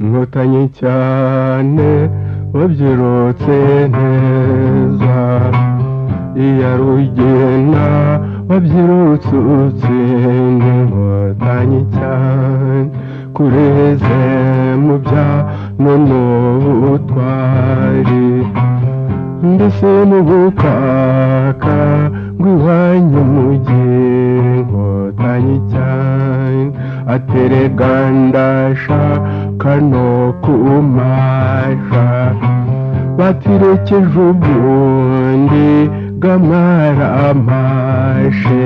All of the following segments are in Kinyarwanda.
Nkotanyi cyane wabyirutse neza iya Rugina wabyirutse utsinde Nkotanyi cyane kureze mu bya none ubutwari mbese mu bukaka ngwihanye mugire Nkotanyi cyane aterega ndashaka no kumasha batirekeje ubundi bw'amaramashe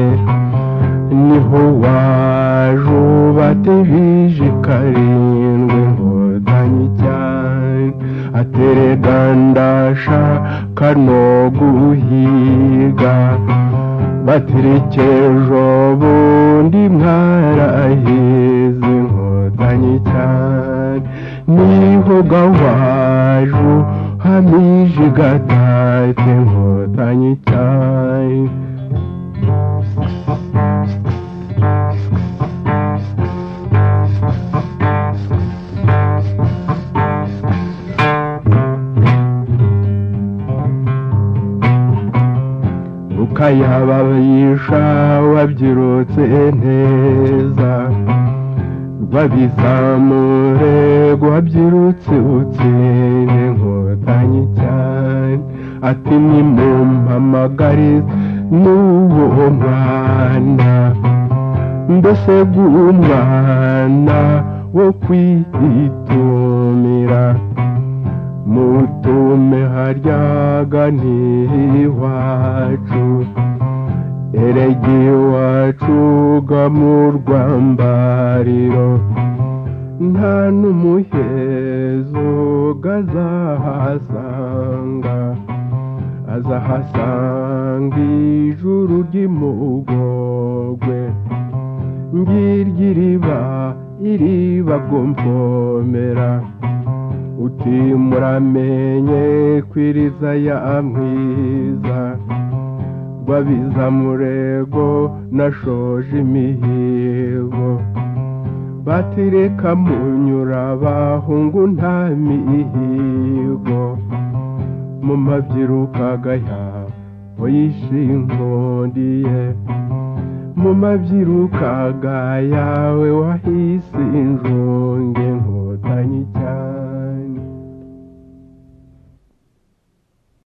niho waje batebije karindwi Nkotanyi cyane aterega ndashaka no guhiga batirekeje ubundi mwarahize Nkotanyi cyane niho gawaju hamije gatate Nkotanyi cyane ukayababisha wabyirutse neza babizamure wabyirutse utsinde Nkotanyi cyane ati nimumpamagarize n'uwo mwana mbese bw'umwana wo kwitumira mutume haryaga n'iwacu erege iwacu ga mu rwambariro nta n'umuhezo gazahasanga azahasanga ijuru ry'imugogwe ngiryo iriba gomvomera uti muramenye kwiriza ya mwiza rwabiza murego nashoje imihigo batireka munyura bahungu nta mihigo mu mabyirukaga yawe yishingondiye mu mabyirukaga yawe wahise injonge Nkotanyi cyane